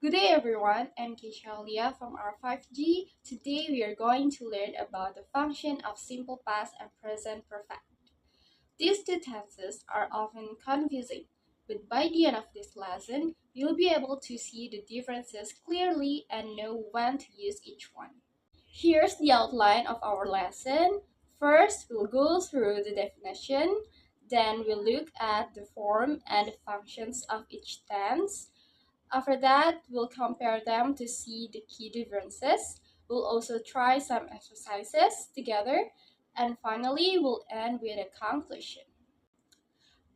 Good day everyone, I'm Keisha Aulia from R5G. Today we are going to learn about the function of simple past and present perfect. These two tenses are often confusing, but by the end of this lesson, you'll be able to see the differences clearly and know when to use each one. Here's the outline of our lesson. First, we'll go through the definition, then we'll look at the form and the functions of each tense. After that, we'll compare them to see the key differences. We'll also try some exercises together. And finally, we'll end with a conclusion.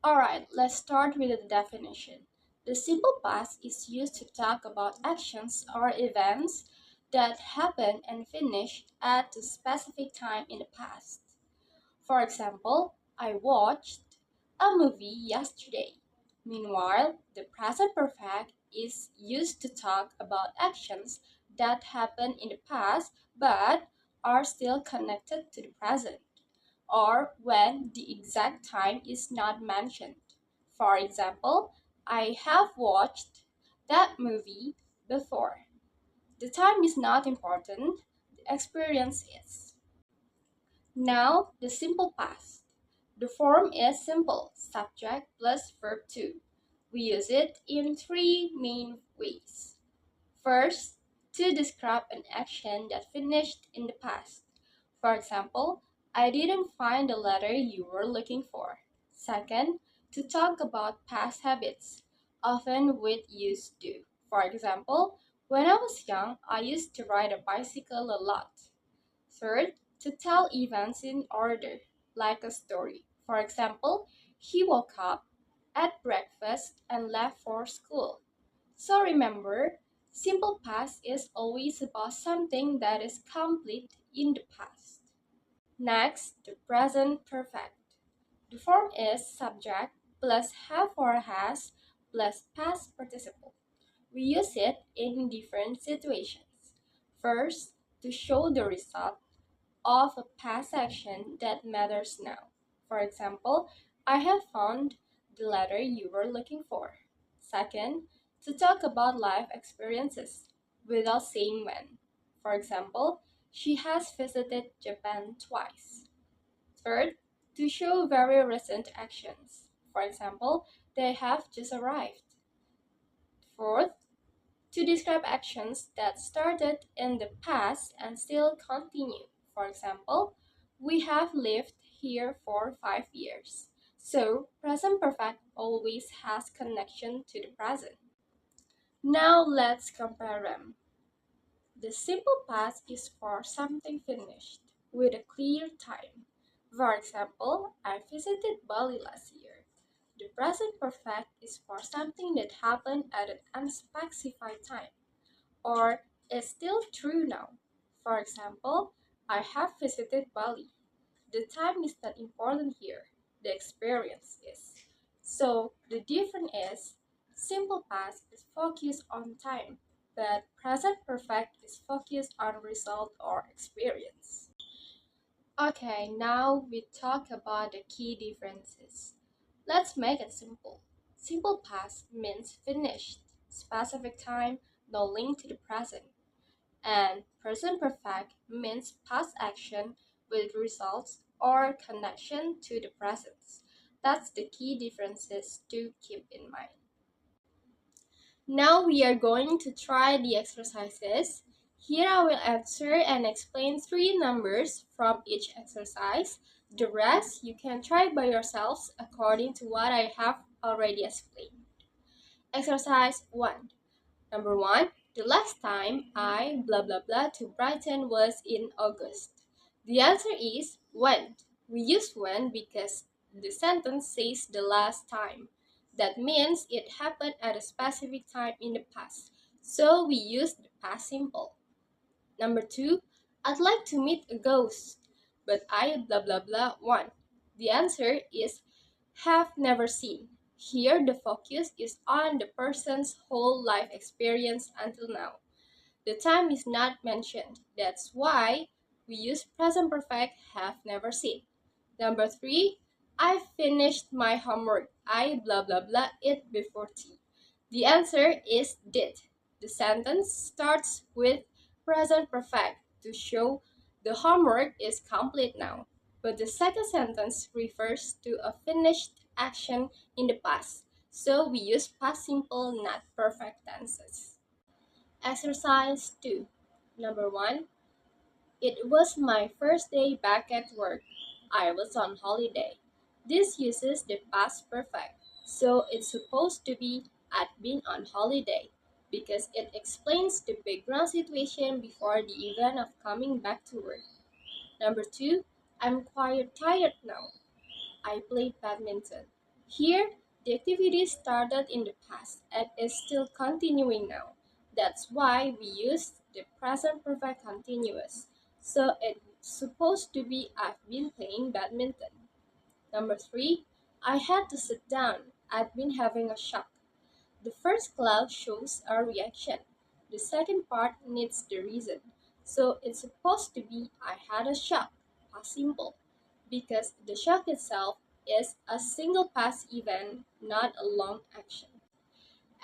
Alright, let's start with the definition. The simple past is used to talk about actions or events that happen and finish at a specific time in the past. For example, I watched a movie yesterday. Meanwhile, the present perfect is used to talk about actions that happened in the past but are still connected to the present, or when the exact time is not mentioned. For example, I have watched that movie before. The time is not important, the experience is. Now, the simple past. The form is simple, subject plus verb 2. We use it in three main ways. First, to describe an action that finished in the past. For example, I didn't find the letter you were looking for. Second, to talk about past habits, often with used to. For example, when I was young, I used to ride a bicycle a lot. Third, to tell events in order, like a story. For example, he woke up, ate breakfast, and left for school. So remember, simple past is always about something that is complete in the past. Next, the present perfect. The form is subject plus have or has plus past participle. We use it in different situations. First, to show the result of a past action that matters now. For example, I have found the letter you were looking for. Second, to talk about life experiences without saying when. For example, she has visited Japan twice. Third, to show very recent actions. For example, they have just arrived. Fourth, to describe actions that started in the past and still continue. For example, we have lived here for 5 years. So, present perfect always has connection to the present. Now let's compare them. The simple past is for something finished with a clear time. For example, I visited Bali last year. The present perfect is for something that happened at an unspecified time or is still true now. For example, I have visited Bali. The time is not important here, the experience is. So the difference is simple past is focused on time, but present perfect is focused on result or experience. Okay, now we talk about the key differences. Let's make it simple. Simple past means finished, specific time, no link to the present. And present perfect means past action with results or connection to the present. That's the key differences to keep in mind. Now we are going to try the exercises. Here I will answer and explain three numbers from each exercise. The rest you can try by yourselves according to what I have already explained. Exercise 1. Number 1. The last time I blah blah blah to Brighton was in August. The answer is when. We use when because the sentence says the last time. That means it happened at a specific time in the past. So we use the past simple. Number 2. I'd like to meet a ghost, but I blah blah blah one. The answer is have never seen. Here, the focus is on the person's whole life experience until now. The time is not mentioned. That's why we use present perfect have never seen. Number 3, I finished my homework. I blah blah blah it before tea. The answer is did. The sentence starts with present perfect to show the homework is complete now. But the second sentence refers to a finished action in the past, so we use past simple, not perfect tenses. Exercise 2. Number 1. It was my first day back at work. I was on holiday. This uses the past perfect, so it's supposed to be I'd been on holiday because it explains the background situation before the event of coming back to work. Number 2, I'm quite tired now. I played badminton. Here, the activity started in the past and is still continuing now. That's why we use the present perfect continuous. So it's supposed to be I've been playing badminton. Number 3, I had to sit down. I'd been having a shock. The first clause shows our reaction. The second part needs the reason. So it's supposed to be I had a shock, past simple, because the shock itself is a single past event, not a long action.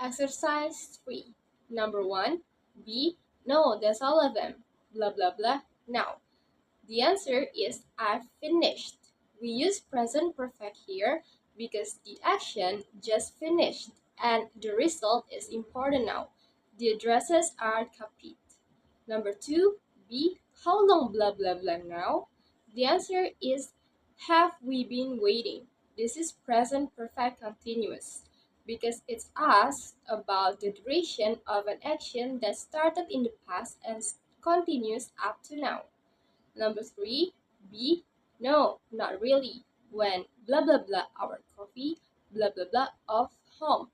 Exercise 3. Number 1. B. No, that's all of them. Blah blah blah. Now, the answer is I've finished. We use present perfect here because the action just finished and the result is important now. The addresses are copied. Number 2, B. How long blah blah blah now? The answer is have we been waiting? This is present perfect continuous because it's asked about the duration of an action that started in the past and continues up to now. Number 3, B. No, not really. When blah blah blah our coffee, blah blah blah of home.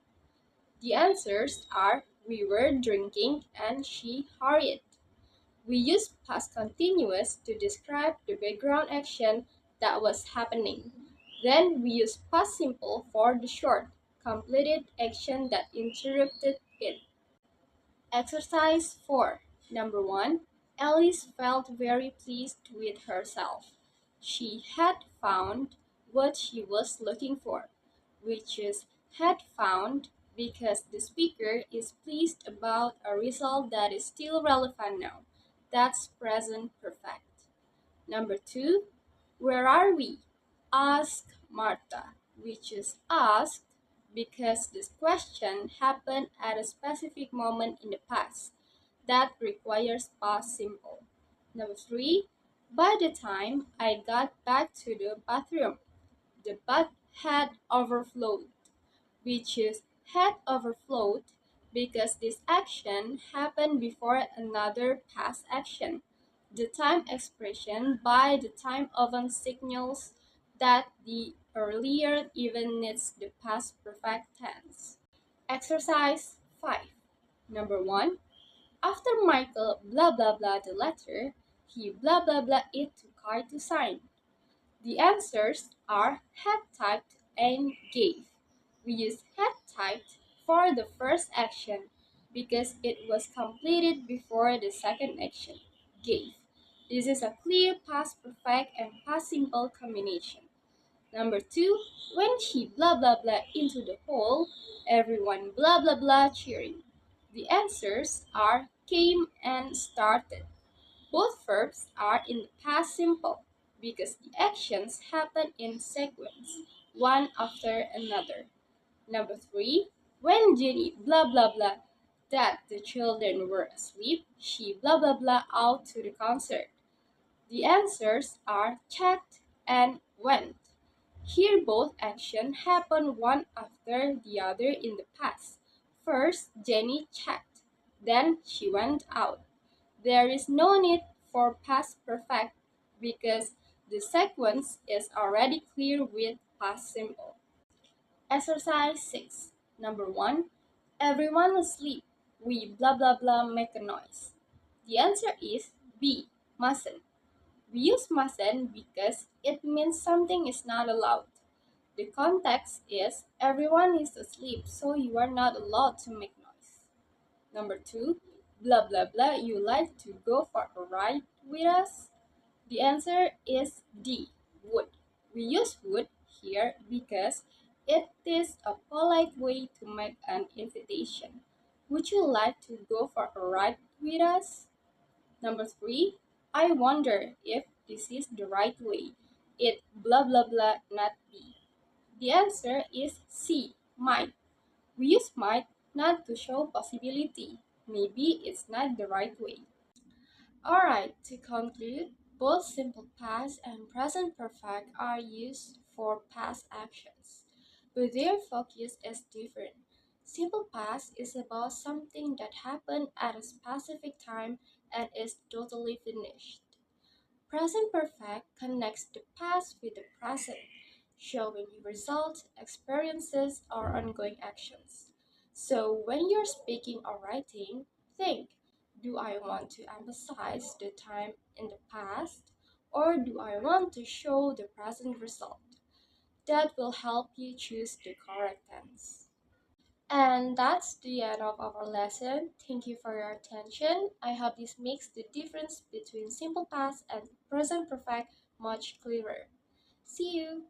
The answers are we were drinking and she hurried. We use past continuous to describe the background action that was happening. Then we use past simple for the short, completed action that interrupted it. Exercise 4. Number 1. Alice felt very pleased with herself. She had found what she was looking for, which is had found because the speaker is pleased about a result that is still relevant now. That's present perfect. Number 2. Where are we? Asked Martha, which is asked because this question happened at a specific moment in the past. That requires past simple. Number 3. By the time I got back to the bathroom, the bath had overflowed, which is had overflowed because this action happened before another past action. The time expression by the time oven signals that the earlier event needs the past perfect tense. Exercise 5. Number 1. After Michael blah blah blah the letter, he blah blah blah it to Kai to sign. The answers are had typed and gave. We use had typed for the first action because it was completed before the second action, gave. This is a clear past perfect and past simple combination. Number 2, when she blah blah blah into the hole, everyone blah blah blah cheering. The answers are came and started. Both verbs are in the past simple because the actions happen in sequence, one after another. Number 3, when Jenny blah blah blah that the children were asleep, she blah blah blah out to the concert. The answers are checked and went. Here both actions happen one after the other in the past. First, Jenny checked, then she went out. There is no need for past perfect because the sequence is already clear with past simple. Exercise 6. Number 1. Everyone asleep. We blah blah blah make a noise. The answer is B. Mustn't. We use mustn't because it means something is not allowed. The context is everyone is asleep, so you are not allowed to make noise. Number 2, blah blah blah, you like to go for a ride with us? The answer is D, would. We use would here because it is a polite way to make an invitation. Would you like to go for a ride with us? Number three, I wonder if this is the right way. It blah blah blah not be. The answer is C, might. We use might not to show possibility. Maybe it's not the right way. Alright, to conclude, both simple past and present perfect are used for past actions, but their focus is different. Simple past is about something that happened at a specific time and is totally finished. Present perfect connects the past with the present, showing results, experiences, or ongoing actions. So when you're speaking or writing, think, do I want to emphasize the time in the past, or do I want to show the present result? That will help you choose the correct tense. And that's the end of our lesson. Thank you for your attention. I hope this makes the difference between simple past and present perfect much clearer. See you!